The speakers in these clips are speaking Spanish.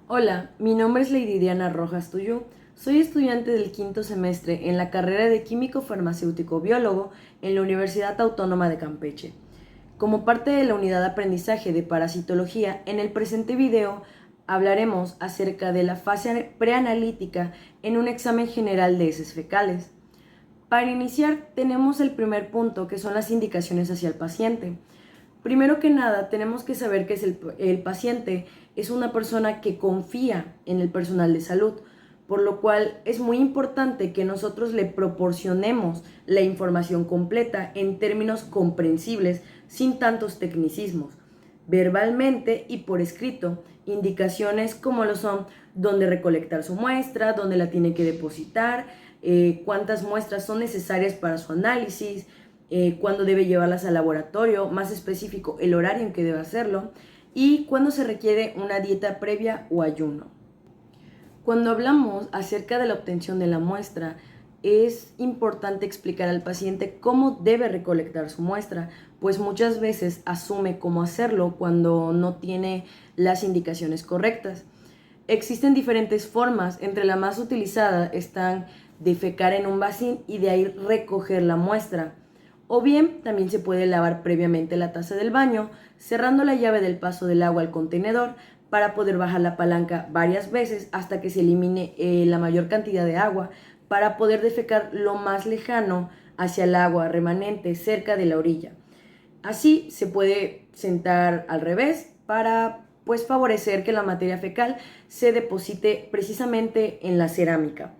Hola, mi nombre es Lady Diana Rojas Tuyú. Soy estudiante del quinto semestre en la carrera de Químico Farmacéutico Biólogo en la Universidad Autónoma de Campeche. Como parte de la unidad de aprendizaje de parasitología, en el presente video hablaremos acerca de la fase preanalítica en un examen general de heces fecales. Para iniciar, tenemos el primer punto, que son las indicaciones hacia el paciente. Primero que nada, tenemos que saber que el paciente es una persona que confía en el personal de salud, por lo cual es muy importante que nosotros le proporcionemos la información completa en términos comprensibles, sin tantos tecnicismos, verbalmente y por escrito, indicaciones como lo son dónde recolectar su muestra, dónde la tiene que depositar, cuántas muestras son necesarias para su análisis, cuándo debe llevarlas al laboratorio, más específico el horario en que debe hacerlo y cuándo se requiere una dieta previa o ayuno. Cuando hablamos acerca de la obtención de la muestra, es importante explicar al paciente cómo debe recolectar su muestra, pues muchas veces asume cómo hacerlo cuando no tiene las indicaciones correctas. Existen diferentes formas, entre las más utilizadas están defecar en un vasín y de ahí recoger la muestra. O bien también se puede lavar previamente la taza del baño, cerrando la llave del paso del agua al contenedor para poder bajar la palanca varias veces hasta que se elimine la mayor cantidad de agua, para poder defecar lo más lejano hacia el agua remanente cerca de la orilla. Así se puede sentar al revés para favorecer que la materia fecal se deposite precisamente en la cerámica.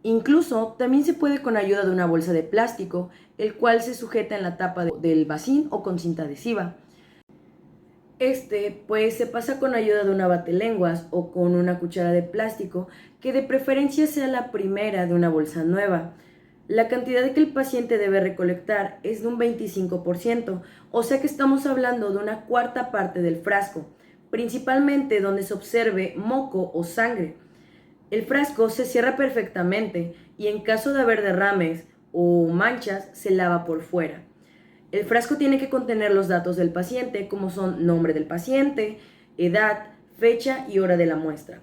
Incluso también se puede con ayuda de una bolsa de plástico, el cual se sujeta en la tapa del vasín o con cinta adhesiva. Se pasa con ayuda de una batelenguas o con una cuchara de plástico, que de preferencia sea la primera de una bolsa nueva. La cantidad que el paciente debe recolectar es de un 25%, o sea que estamos hablando de una cuarta parte del frasco, principalmente donde se observe moco o sangre. El frasco se cierra perfectamente y en caso de haber derrames o manchas se lava por fuera. El frasco tiene que contener los datos del paciente, como son nombre del paciente, edad, fecha y hora de la muestra.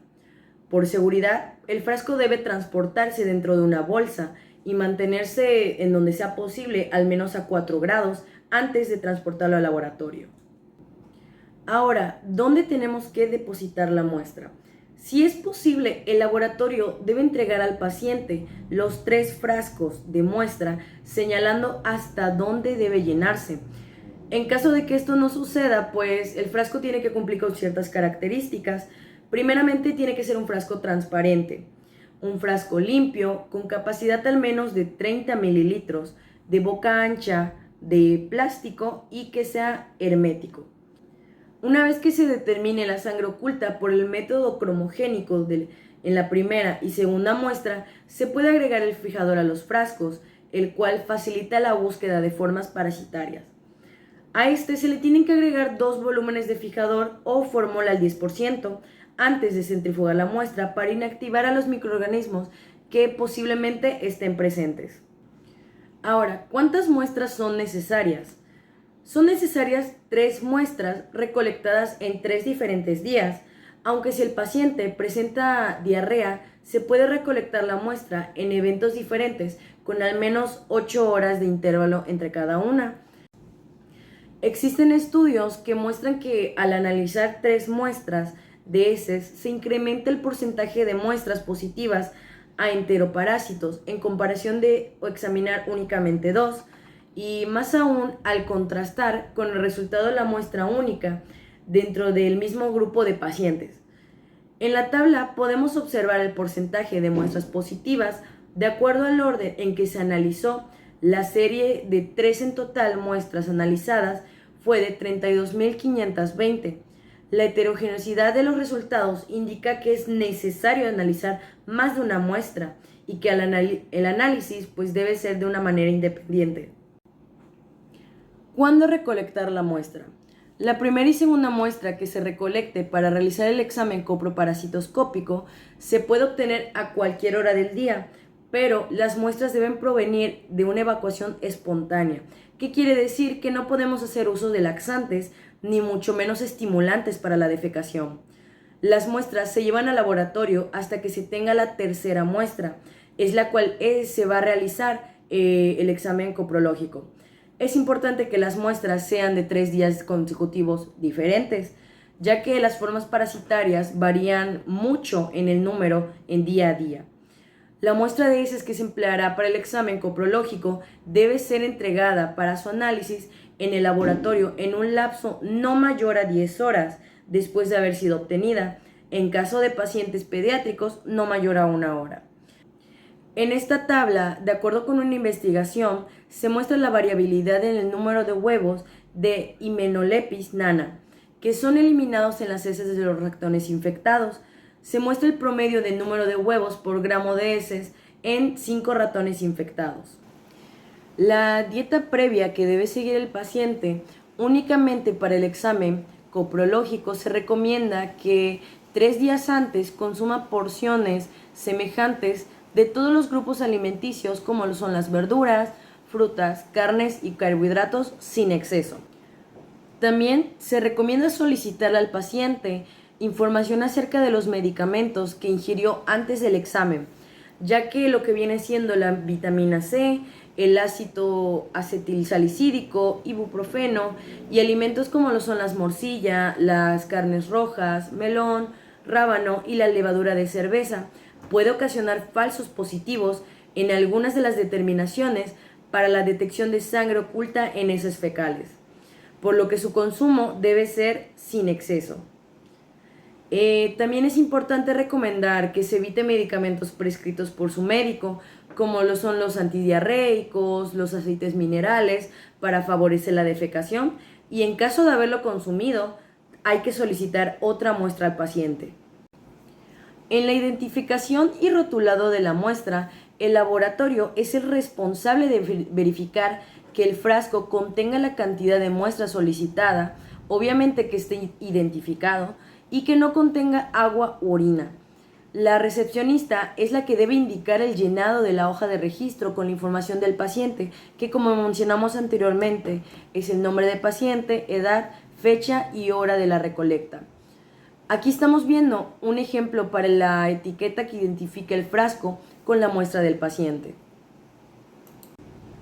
Por seguridad, el frasco debe transportarse dentro de una bolsa y mantenerse en donde sea posible al menos a 4 grados antes de transportarlo al laboratorio. Ahora, ¿dónde tenemos que depositar la muestra? Si es posible, el laboratorio debe entregar al paciente los 3 frascos de muestra, señalando hasta dónde debe llenarse. En caso de que esto no suceda, pues el frasco tiene que cumplir con ciertas características. Primeramente, tiene que ser un frasco transparente, un frasco limpio, con capacidad al menos de 30 mililitros, de boca ancha, de plástico y que sea hermético. Una vez que se determine la sangre oculta por el método cromogénico en la primera y segunda muestra, se puede agregar el fijador a los frascos, el cual facilita la búsqueda de formas parasitarias. A este se le tienen que agregar 2 volúmenes de fijador o fórmula al 10% antes de centrifugar la muestra para inactivar a los microorganismos que posiblemente estén presentes. Ahora, ¿cuántas muestras son necesarias? Son necesarias 3 muestras recolectadas en 3 diferentes días, aunque si el paciente presenta diarrea, se puede recolectar la muestra en eventos diferentes con al menos 8 horas de intervalo entre cada una. Existen estudios que muestran que al analizar 3 muestras de heces se incrementa el porcentaje de muestras positivas a enteroparásitos en comparación de examinar únicamente 2, y más aún al contrastar con el resultado de la muestra única dentro del mismo grupo de pacientes. En la tabla podemos observar el porcentaje de muestras positivas de acuerdo al orden en que se analizó. La serie de 3 en total muestras analizadas fue de 32.520. La heterogeneidad de los resultados indica que es necesario analizar más de una muestra y que el análisis debe ser de una manera independiente. ¿Cuándo recolectar la muestra? La primera y segunda muestra que se recolecte para realizar el examen coproparasitoscópico se puede obtener a cualquier hora del día, pero las muestras deben provenir de una evacuación espontánea. ¿Qué quiere decir? Que no podemos hacer uso de laxantes ni mucho menos estimulantes para la defecación. Las muestras se llevan al laboratorio hasta que se tenga la tercera muestra, es la cual se va a realizar el examen coprológico. Es importante que las muestras sean de 3 días consecutivos diferentes, ya que las formas parasitarias varían mucho en el número en día a día. La muestra de heces que se empleará para el examen coprológico debe ser entregada para su análisis en el laboratorio en un lapso no mayor a 10 horas después de haber sido obtenida, en caso de pacientes pediátricos no mayor a 1 hora. En esta tabla, de acuerdo con una investigación, se muestra la variabilidad en el número de huevos de Hymenopletis nana, que son eliminados en las heces de los ratones infectados. Se muestra el promedio del número de huevos por gramo de heces en 5 ratones infectados. La dieta previa que debe seguir el paciente únicamente para el examen coprológico se recomienda que 3 días antes consuma porciones semejantes de todos los grupos alimenticios como lo son las verduras, frutas, carnes y carbohidratos sin exceso. También se recomienda solicitar al paciente información acerca de los medicamentos que ingirió antes del examen, ya que lo que viene siendo la vitamina C, el ácido acetilsalicídico, ibuprofeno y alimentos como lo son las morcilla, las carnes rojas, melón, rábano y la levadura de cerveza, puede ocasionar falsos positivos en algunas de las determinaciones para la detección de sangre oculta en heces fecales, por lo que su consumo debe ser sin exceso. También es importante recomendar que se evite medicamentos prescritos por su médico, como lo son los antidiarreicos, los aceites minerales, para favorecer la defecación, y en caso de haberlo consumido, hay que solicitar otra muestra al paciente. En la identificación y rotulado de la muestra, el laboratorio es el responsable de verificar que el frasco contenga la cantidad de muestra solicitada, obviamente que esté identificado, y que no contenga agua u orina. La recepcionista es la que debe indicar el llenado de la hoja de registro con la información del paciente, que como mencionamos anteriormente, es el nombre del paciente, edad, fecha y hora de la recolecta. Aquí estamos viendo un ejemplo para la etiqueta que identifica el frasco con la muestra del paciente.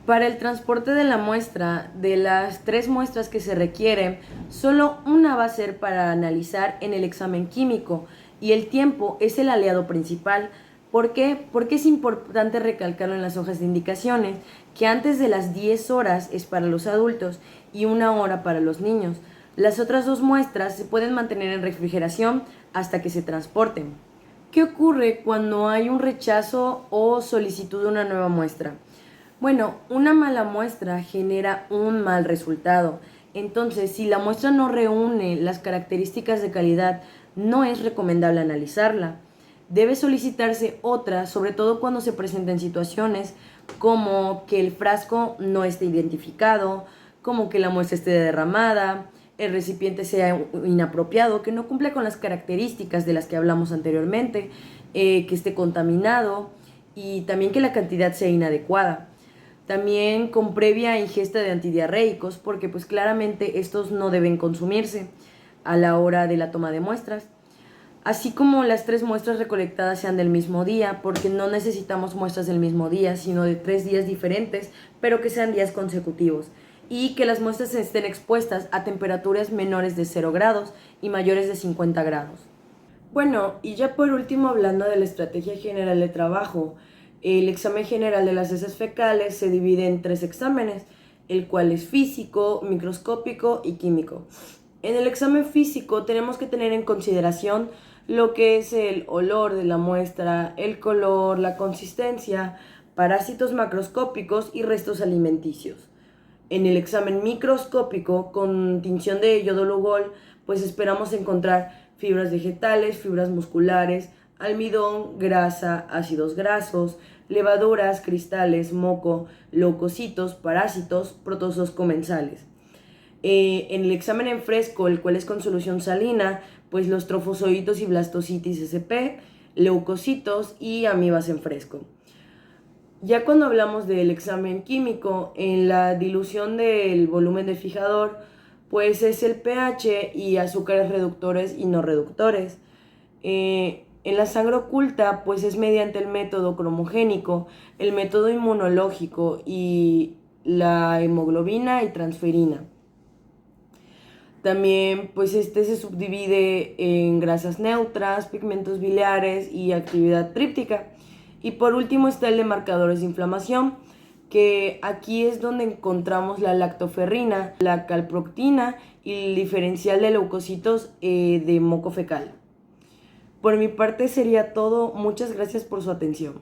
Para el transporte de la muestra, de las 3 muestras que se requieren, solo una va a ser para analizar en el examen químico y el tiempo es el aliado principal. ¿Por qué? Porque es importante recalcarlo en las hojas de indicaciones, que antes de las 10 horas es para los adultos y 1 hora para los niños. Las otras 2 muestras se pueden mantener en refrigeración hasta que se transporten. ¿Qué ocurre cuando hay un rechazo o solicitud de una nueva muestra? Bueno, una mala muestra genera un mal resultado. Entonces, si la muestra no reúne las características de calidad, no es recomendable analizarla. Debe solicitarse otra, sobre todo cuando se presenten situaciones como que el frasco no esté identificado, como que la muestra esté derramada, el recipiente sea inapropiado, que no cumple con las características de las que hablamos anteriormente, que esté contaminado y también que la cantidad sea inadecuada. También con previa ingesta de antidiarreicos, porque pues claramente estos no deben consumirse a la hora de la toma de muestras. Así como las 3 muestras recolectadas sean del mismo día, porque no necesitamos muestras del mismo día, sino de 3 días diferentes, pero que sean días consecutivos. Y que las muestras estén expuestas a temperaturas menores de 0 grados y mayores de 50 grados. Bueno, y ya por último, hablando de la estrategia general de trabajo, el examen general de las heces fecales se divide en 3 exámenes, el cual es físico, microscópico y químico. En el examen físico tenemos que tener en consideración lo que es el olor de la muestra, el color, la consistencia, parásitos macroscópicos y restos alimenticios. En el examen microscópico, con tinción de yodo-lugol, pues esperamos encontrar fibras vegetales, fibras musculares, almidón, grasa, ácidos grasos, levaduras, cristales, moco, leucocitos, parásitos, protozoos comensales. En el examen en fresco, el cual es con solución salina, pues los trofozoitos y blastocitis sp, leucocitos y amibas en fresco. Ya cuando hablamos del examen químico, en la dilución del volumen de fijador, pues es el pH y azúcares reductores y no reductores. En la sangre oculta, pues es mediante el método cromogénico, el método inmunológico y la hemoglobina y transferina. También, pues este se subdivide en grasas neutras, pigmentos biliares y actividad tríptica. Y por último está el de marcadores de inflamación, que aquí es donde encontramos la lactoferrina, la calprotectina y el diferencial de leucocitos de moco fecal. Por mi parte sería todo. Muchas gracias por su atención.